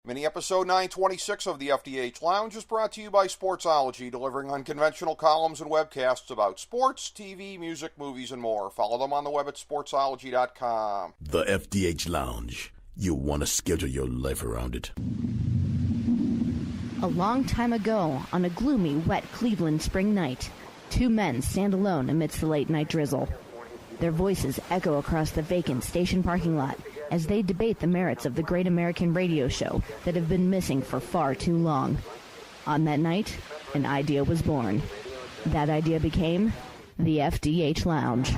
Mini episode 926 of the FDH Lounge is brought to you by Sportsology, delivering unconventional columns and webcasts about sports, TV, music, movies, and more. Follow them on the web at sportsology.com. The FDH Lounge. You'll want to schedule your life around it. A long time ago, on a gloomy, wet Cleveland spring night, two men stand alone amidst the late-night drizzle. Their voices echo across the vacant station parking lot as they debate the merits of the great American radio show that have been missing for far too long. On that night, an idea was born. That idea became the FDH Lounge.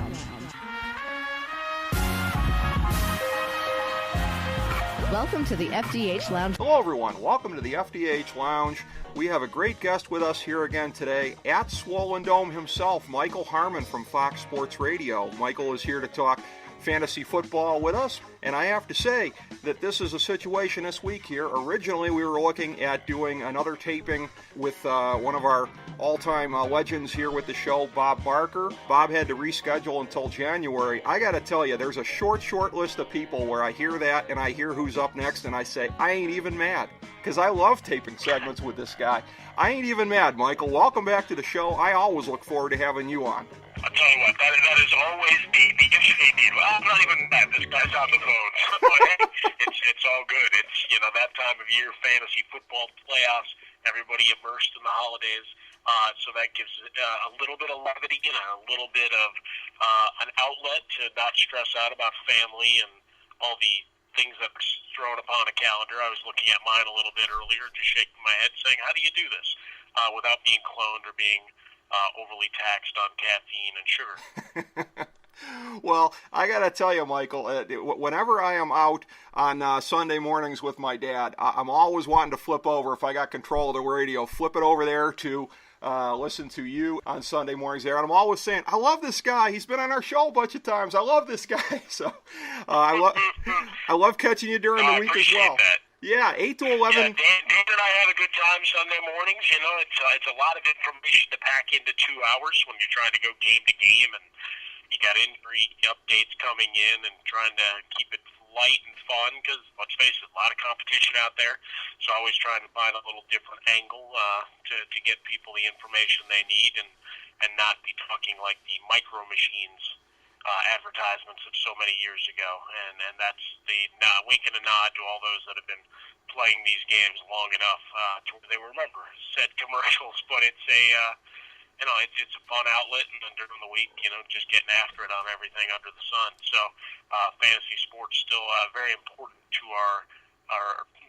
Welcome to the FDH Lounge. Hello, everyone. Welcome to the FDH Lounge. We have a great guest with us here again today, at Swollen Dome himself, Michael Harmon from Fox Sports Radio. Michael is here to talk fantasy football with us, and I have to say that this is a situation this week here. Originally, we were looking at doing another taping with one of our all-time legends here with the show, Bob Barker. Bob had to reschedule until January. I got to tell you, there's a short list of people where I hear that and I hear who's up next, and I say, I ain't even mad, because I love taping segments with this guy. I ain't even mad, Michael. Welcome back to the show. I always look forward to having you on. I'll tell you what, that is always the intrigue. Well, I'm not even mad. This guy's on the phone. It's all good. It's, that time of year, fantasy football playoffs, everybody immersed in the holidays. So that gives a little bit of levity, a little bit of an outlet to not stress out about family and all the things that are thrown upon a calendar. I was looking at mine a little bit earlier, just shaking my head, saying, how do you do this without being cloned or being overly taxed on caffeine and sugar? Well, I got to tell you, Michael, whenever I am out on Sunday mornings with my dad, I'm always wanting to flip over, if I got control of the radio, flip it over there to listen to you on Sunday mornings there. And I'm always saying, I love this guy. He's been on our show a bunch of times. I love this guy. So I love catching you during the week as well. That. Yeah, 8 to 11. Yeah, Dan and I have a good time Sunday mornings. It's a lot of information to pack into 2 hours when you're trying to go game to game, and you got injury updates coming in and trying to keep it light and fun because, let's face it, a lot of competition out there. So always trying to find a little different angle to get people the information they need and not be talking like the micro machines advertisements of so many years ago. And that's the wink and a nod to all those that have been playing these games long enough to where they remember said commercials. But it's it's a fun outlet, and then during the week, just getting after it on everything under the sun. So fantasy sports still very important to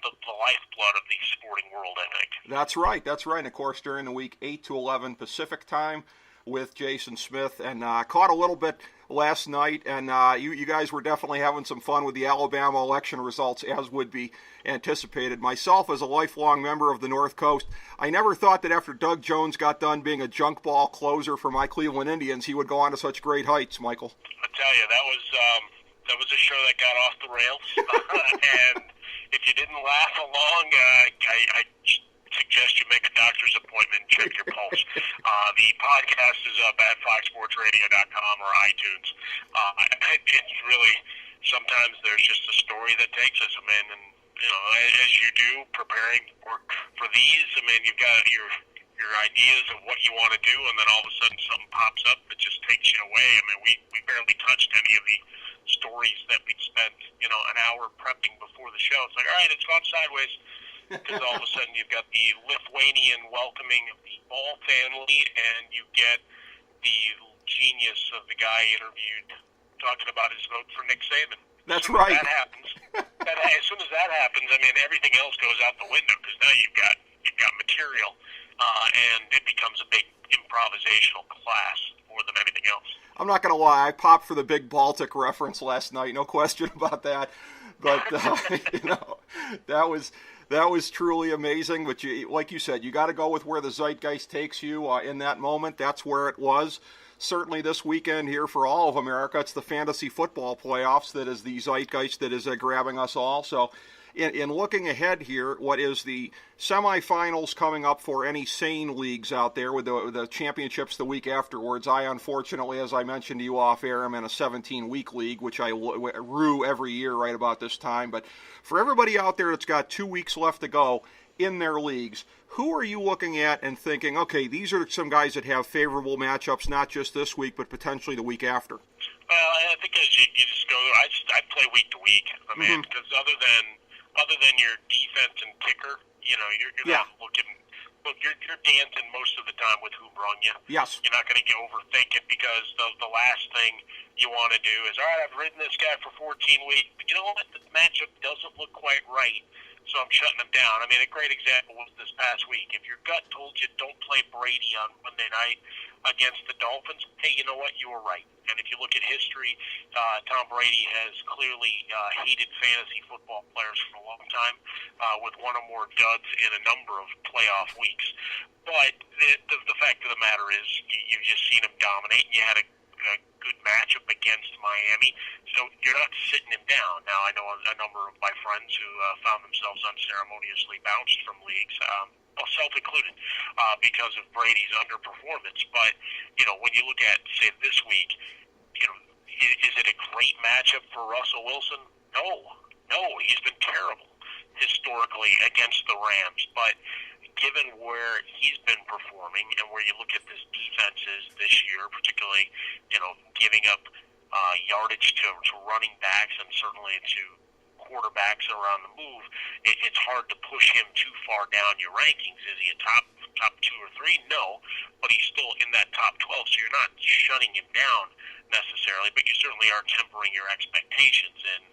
the lifeblood of the sporting world, I think. That's right. And of course, during the week, 8 to 11 Pacific time with Jason Smith, and caught a little bit last night, and you guys were definitely having some fun with the Alabama election results, as would be anticipated. Myself, as a lifelong member of the North Coast, I never thought that after Doug Jones got done being a junk ball closer for my Cleveland Indians, he would go on to such great heights, Michael. I tell you, that was a show that got off the rails, and if you didn't laugh along, I suggest you make a doctor's appointment and check your pulse. The podcast is up at foxsportsradio.com or iTunes. It's really, sometimes there's just a story that takes us. And as you do, preparing for these, you've got your ideas of what you want to do, and then all of a sudden something pops up that just takes you away. We barely touched any of the stories that we'd spent, an hour prepping before the show. It's like, all right, it's gone sideways. Because all of a sudden you've got the Lithuanian welcoming of the Ball family, and you get the genius of the guy interviewed talking about his vote for Nick Saban. That's right. As soon as that happens, everything else goes out the window, because now you've got material, and it becomes a big improvisational class more than anything else. I'm not going to lie, I popped for the big Baltic reference last night, no question about that. But that was truly amazing. But like you said, you got to go with where the zeitgeist takes you in that moment. That's where it was. Certainly this weekend here for all of America, it's the fantasy football playoffs that is the zeitgeist that is grabbing us all. So in looking ahead here, what is the semifinals coming up for any sane leagues out there with the championships the week afterwards? I, unfortunately, as I mentioned to you off air, am in a 17-week league, which I rue every year right about this time. But for everybody out there that's got 2 weeks left to go in their leagues, who are you looking at and thinking, okay, these are some guys that have favorable matchups, not just this week, but potentially the week after? Well, I think as you just go, I play week to week, man, because other than your defense and kicker, you're not looking. Look, you're dancing most of the time with who brung you. Yes. You're not going to overthink it, because the last thing you want to do is, all right, I've ridden this guy for 14 weeks, but you know what? The matchup doesn't look quite right, so I'm shutting him down. I mean, a great example was this past week. If your gut told you don't play Brady on Monday night against the Dolphins, hey, you know what? You were right. And if you look at history, Tom Brady has clearly hated fantasy football players for a long time, with one or more duds in a number of playoff weeks. But the fact of the matter is, you've just seen him dominate, and you had a good matchup against Miami, so you're not sitting him down. Now, I know a number of my friends who found themselves unceremoniously bounced from leagues, self included, because of Brady's underperformance. But, when you look at, say, this week, is it a great matchup for Russell Wilson? No, he's been terrible historically against the Rams. But given where he's been performing and where you look at this defenses this year, particularly, giving up yardage to running backs and certainly to quarterbacks around the move, it's hard to push him too far down your rankings. Is he a top 2 or 3? No, but he's still in that top 12, so you're not shutting him down necessarily, but you certainly are tempering your expectations. And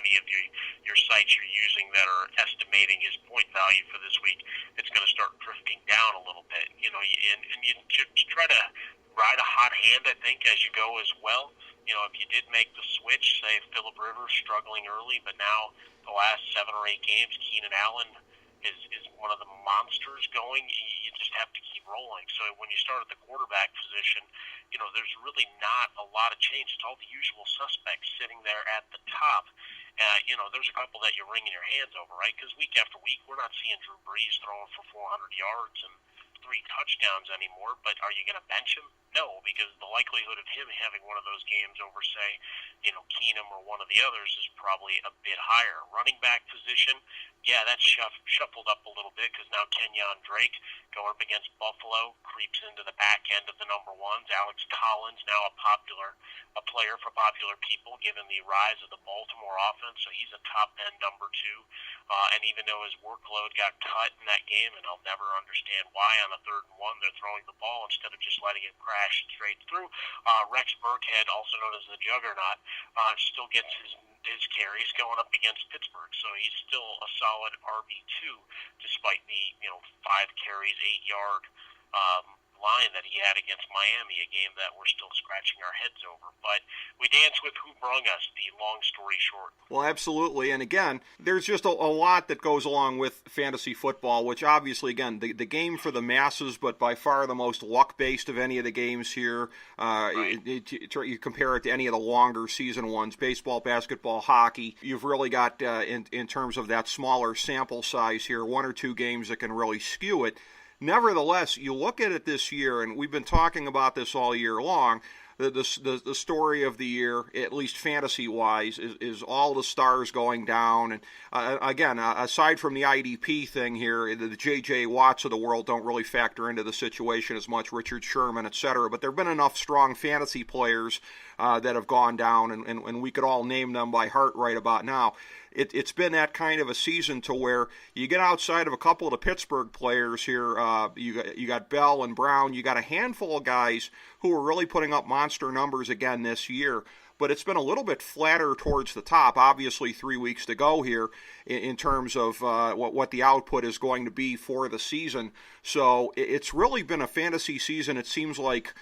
any of your sites you're using that are estimating his point value for this week, it's going to start drifting down a little bit. And you try to ride a hot hand, I think, as you go as well. If you did make the switch, say Phillip Rivers struggling early, but now the last 7 or 8 games, Keenan Allen is one of the monsters going. You just have to keep rolling. So when you start at the quarterback position, there's really not a lot of change. It's all the usual suspects sitting there at the top. There's a couple that you're wringing your hands over, right? Because week after week, we're not seeing Drew Brees throwing for 400 yards and 3 touchdowns anymore, but are you going to bench him? No, because the likelihood of him having one of those games over, say, Keenum or one of the others is probably a bit higher. Running back position, yeah, that's shuffled up a little bit, because now Kenyon Drake going up against Buffalo creeps into the back end of the number ones. Alex Collins, now a player for popular people, given the rise of the Baltimore offense, so he's a top-end number 2. And even though his workload got cut in that game, and I'll never understand why on a 3rd and 1 they're throwing the ball instead of just letting it crash straight through, Rex Burkhead, also known as the Juggernaut, still gets his carries going up against Pittsburgh, so he's still a solid RB2 despite the 5 carries, 8-yard line that he had against Miami, a game that we're still scratching our heads over. But we dance with who brung us, the long story short. Well, absolutely. And again, there's just a lot that goes along with fantasy football, which obviously, again, the game for the masses, but by far the most luck-based of any of the games here. Right. You compare it to any of the longer season ones, baseball, basketball, hockey. You've really got, in terms of that smaller sample size here, 1 or 2 games that can really skew it. Nevertheless, you look at it this year, and we've been talking about this all year long, the story of the year, at least fantasy-wise, is all the stars going down. And again, aside from the IDP thing here, the J.J. Watts of the world don't really factor into the situation as much, Richard Sherman, etc. But there have been enough strong fantasy players that have gone down, and we could all name them by heart right about now. It's been that kind of a season to where you get outside of a couple of the Pittsburgh players here, you got Bell and Brown, you got a handful of guys who are really putting up monster numbers again this year, but it's been a little bit flatter towards the top. Obviously 3 weeks to go here in terms of what the output is going to be for the season. So it's really been a fantasy season, it seems like.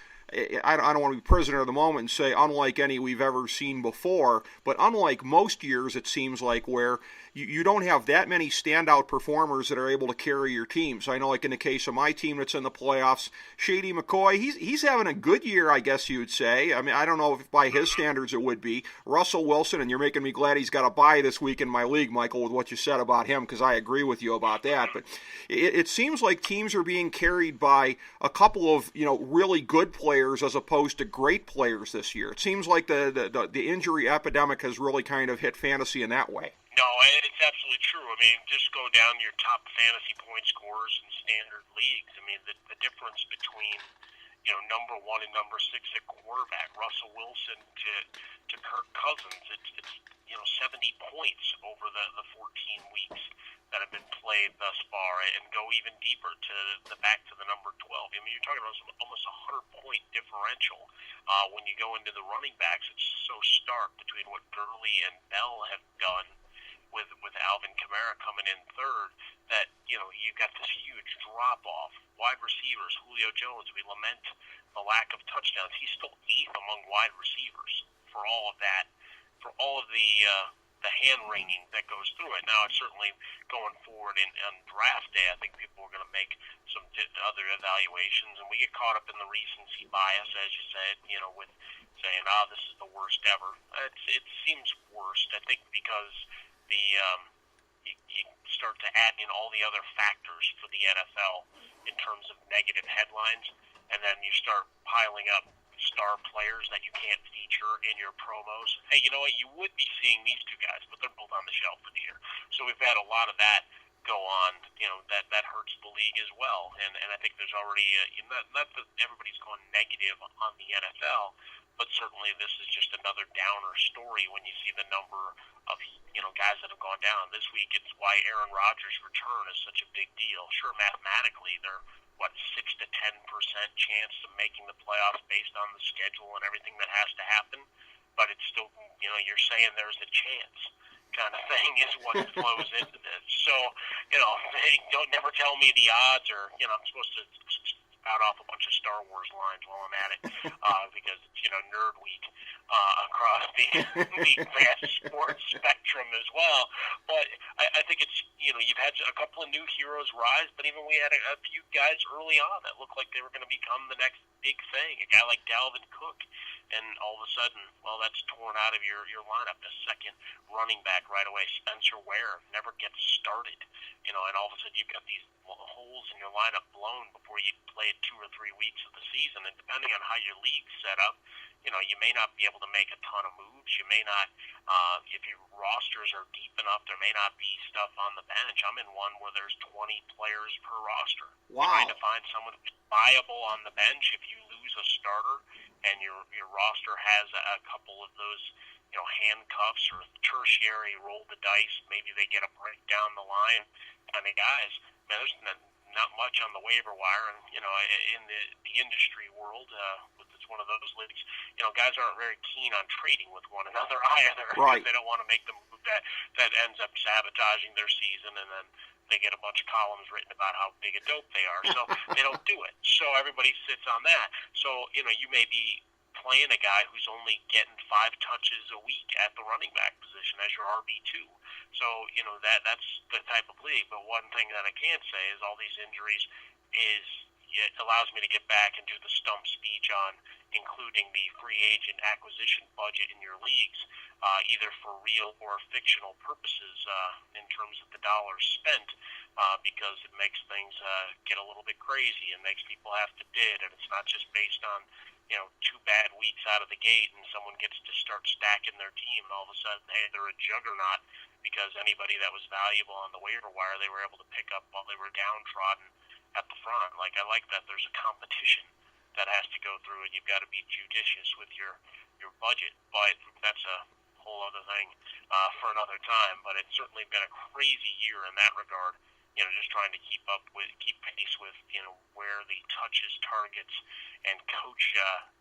I don't want to be prisoner of the moment and say unlike any we've ever seen before, but unlike most years, it seems like, where you don't have that many standout performers that are able to carry your team. So I know, like in the case of my team that's in the playoffs, Shady McCoy, he's having a good year, I guess you'd say. I mean, I don't know if by his standards it would be. Russell Wilson, and you're making me glad he's got a bye this week in my league, Michael, with what you said about him, because I agree with you about that. But it seems like teams are being carried by a couple of really good players as opposed to great players this year. It seems like the injury epidemic has really kind of hit fantasy in that way. No, it's absolutely true. I mean, just go down your top fantasy point scorers in standard leagues. I mean, the difference between number 1 and number 6 at quarterback, Russell Wilson to Kirk Cousins, it's 70 points over the 14 weeks that have been played thus far, and go even deeper to the back to the number 12. I mean, you're talking about almost a 100-point differential when you go into the running backs. It's so stark between what Gurley and Bell have done with Alvin Kamara coming in third, that you've got this huge drop off. Wide receivers, Julio Jones, we lament the lack of touchdowns. He's still 8th among wide receivers for all of that, for all of the hand wringing that goes through it. Now, it's certainly going forward on draft day, I think people are going to make some other evaluations, and we get caught up in the recency bias, as you said, with saying, this is the worst ever. It seems worst, I think, because you start to add in all the other factors for the NFL in terms of negative headlines, and then you start piling up star players that you can't feature in your promos. Hey, you know what? You would be seeing these two guys, but they're both on the shelf for the year. So we've had a lot of that go on. That hurts the league as well. And I think there's already not that everybody's going negative on the NFL, but certainly this is just another downer story when you see the number of guys that have gone down. This week, it's why Aaron Rodgers' return is such a big deal. Sure, mathematically, they're 6 to 10% chance of making the playoffs based on the schedule and everything that has to happen, but it's still, you're saying there's a chance kind of thing is what flows into this. So, don't never tell me the odds, or I'm supposed to spout off a bunch of Star Wars lines while I'm at it, because it's nerd week across the vast sports spectrum as well. But I think it's you've had a couple of new heroes rise, but even we had a few guys early on that looked like they were going to become the next big thing. A guy like Dalvin Cook, and all of a sudden, well, that's torn out of your lineup. The second running back right away, Spencer Ware, never gets started, and all of a sudden you've got these holes in your lineup blown before you played 2 or 3 weeks of the season. And depending on how your league's set up, you may not be able to make a ton of moves. You may not, if your rosters are deep enough, there may not be stuff on the bench. I'm in one where there's 20 players per roster. Wow. Trying to find someone who's viable on the bench. If you lose a starter and your roster has a couple of those handcuffs or tertiary roll the dice, maybe they get a break down the line kind of guys, man, there's not much on the waiver wire. And in the industry world, it's one of those leagues, guys aren't very keen on trading with one another either. Right. They don't want to make the move that ends up sabotaging their season, and then they get a bunch of columns written about how big a dope they are. So they don't do it. So everybody sits on that. So you may be playing a guy who's only getting 5 touches a week at the running back position as your RB2. So, that's the type of league. But one thing that I can say is all these injuries it allows me to get back and do the stump speech on including the free agent acquisition budget in your leagues, either for real or fictional purposes in terms of the dollars spent, because it makes things get a little bit crazy and makes people have to bid, and it's not just based on 2 bad weeks out of the gate and someone gets to start stacking their team and all of a sudden, hey, they're a juggernaut because anybody that was valuable on the waiver wire they were able to pick up while they were downtrodden at the front. Like, I like that there's a competition that has to go through, and you've got to be judicious with your budget. But that's a whole other thing for another time. But it's certainly been a crazy year in that regard. Just trying to keep pace with where the touches, targets, and coach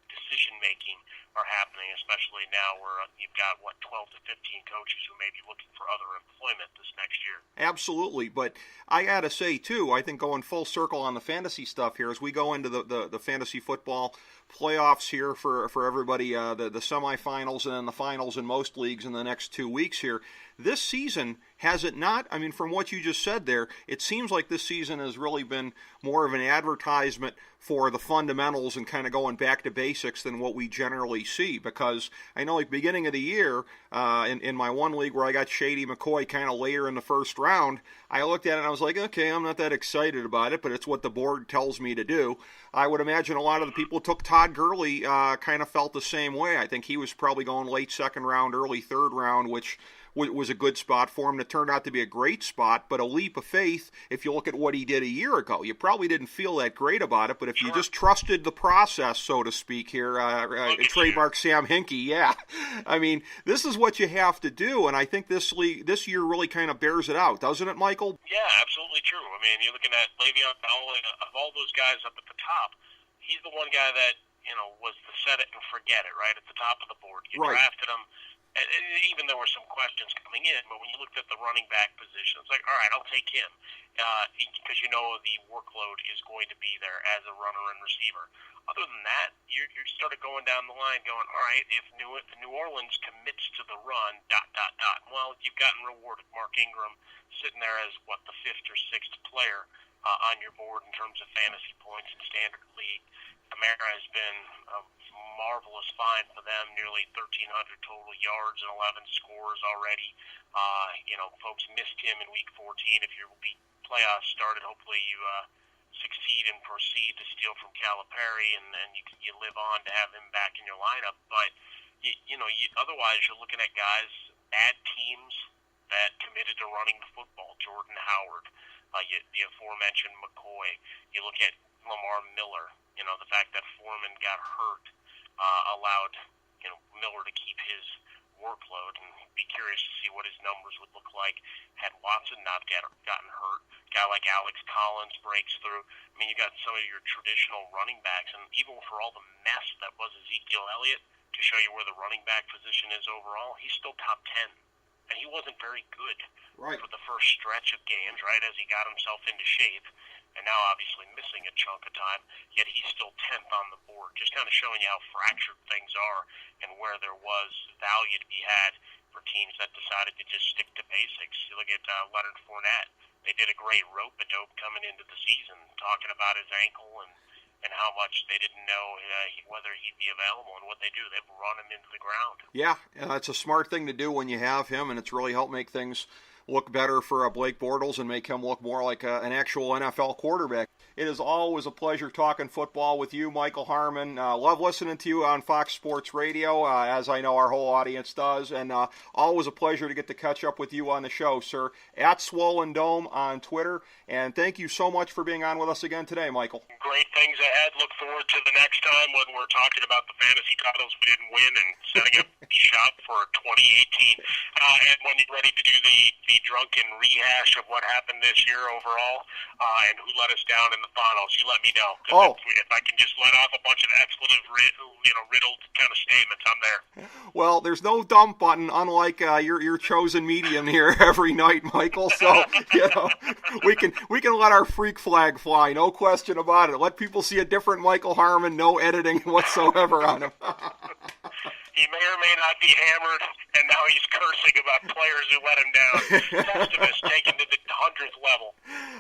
decision making are happening, especially now where you've got 12 to 15 coaches who may be looking for other employment this next year. Absolutely, but I gotta say too, I think going full circle on the fantasy stuff here as we go into the fantasy football playoffs here for everybody, the semifinals and then the finals in most leagues in the next 2 weeks here. This season, has it not? I mean, from what you just said there, it seems like this season has really been more of an advertisement for the fundamentals and kind of going back to basics than what we generally see. Because I know, like, beginning of the year, in my one league where I got Shady McCoy kind of later in the first round, I looked at it and I was like, okay, I'm not that excited about it, but it's what the board tells me to do. I would imagine a lot of the people who took Todd Gurley kind of felt the same way. I think he was probably going late second round, early third round, which was a good spot for him. It turned out to be a great spot, but a leap of faith if you look at what he did a year ago. You probably didn't feel that great about it, but if you just trusted the process, so to speak here, trademark Sam Hinkie, yeah. I mean, this is what you have to do, and I think this year really kind of bears it out, doesn't it, Michael? Yeah, absolutely true. I mean, you're looking at Le'Veon Bell, of all those guys up at the top, he's the one guy that, was the set it and forget it, right, at the top of the board. You drafted him. And even there were some questions coming in, but when you looked at the running back position, it's like, all right, I'll take him because the workload is going to be there as a runner and receiver. Other than that, you started going down the line going, all right, if New Orleans commits to the run, ... Well, you've gotten rewarded. Mark Ingram sitting there as, the fifth or sixth player on your board in terms of fantasy points in standard league. Kamara has been a marvelous find for them, nearly 1,300 total yards and 11 scores already. Folks missed him in Week 14. If your league playoffs started, hopefully you succeed and proceed to steal from Calipari, and you live on to have him back in your lineup. But, otherwise you're looking at guys, bad teams that committed to running the football. Jordan Howard, the aforementioned McCoy. You look at Lamar Miller. The fact that Foreman got hurt allowed Miller to keep his workload, and be curious to see what his numbers would look like had Watson not gotten hurt. A guy like Alex Collins breaks through. I mean, you got some of your traditional running backs, and even for all the mess that was Ezekiel Elliott, to show you where the running back position is overall, he's still top 10. And he wasn't very good for the first stretch of games, right, as he got himself into shape. And now obviously missing a chunk of time, yet he's still 10th on the board. Just kind of showing you how fractured things are and where there was value to be had for teams that decided to just stick to basics. You look at Leonard Fournette. They did a great rope-a-dope coming into the season, talking about his ankle and how much they didn't know whether he'd be available, and what they do, they've run him into the ground. Yeah, that's a smart thing to do when you have him, and it's really helped make things look better for Blake Bortles and make him look more like an actual NFL quarterback. It is always a pleasure talking football with you, Michael Harmon. Love listening to you on Fox Sports Radio, as I know our whole audience does, and always a pleasure to get to catch up with you on the show, sir. At Swollen Dome on Twitter, and thank you so much for being on with us again today, Michael. Great things ahead. Look forward to the next time when we're talking about the fantasy titles we didn't win and setting up the shop for 2018. And when you're ready to do the drunken rehash of what happened this year overall and who let us down in the finals, you let me know. If I can just let off a bunch of expletive, riddled kind of statements, I'm there. Well, there's no dump button, unlike your chosen medium here every night, Michael. So we can let our freak flag fly, no question about it. Let people see a different Michael Harmon, no editing whatsoever on him. He may or may not be hammered, and now he's cursing about players who let him down. Festivus taken to the 100th level.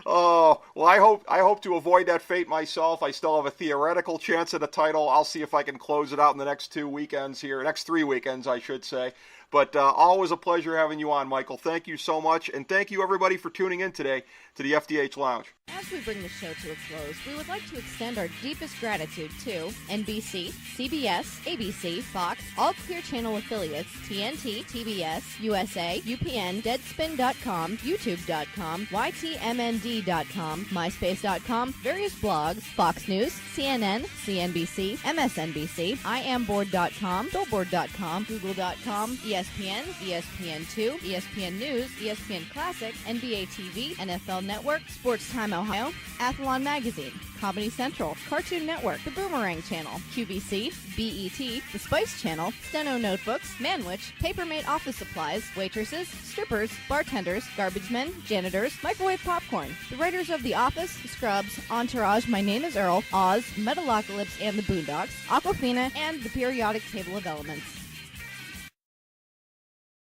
Oh, well, I hope to avoid that fate myself. I still have a theoretical chance at a title. I'll see if I can close it out in the next 3 weekends, I should say. But always a pleasure having you on, Michael. Thank you so much, and thank you, everybody, for tuning in today to the FDH Lounge. As we bring the show to a close, we would like to extend our deepest gratitude to NBC, CBS, ABC, Fox, all Clear Channel affiliates, TNT, TBS, USA, UPN, Deadspin.com, YouTube.com, YTMND.com, MySpace.com, various blogs, Fox News, CNN, CNBC, MSNBC, IamBoard.com, Billboard.com, Google.com, ESPN, ESPN2, ESPN News, ESPN Classic, NBA TV, NFL Network, Sports Time Ohio, Athlon Magazine, Comedy Central, Cartoon Network, The Boomerang Channel, QVC, BET, The Spice Channel, Steno Notebooks, Manwich, Papermate Office Supplies, waitresses, strippers, bartenders, garbage men, janitors, microwave popcorn, the writers of The Office, Scrubs, Entourage, My Name is Earl, Oz, Metalocalypse and the Boondocks, Aquafina, and the Periodic Table of Elements.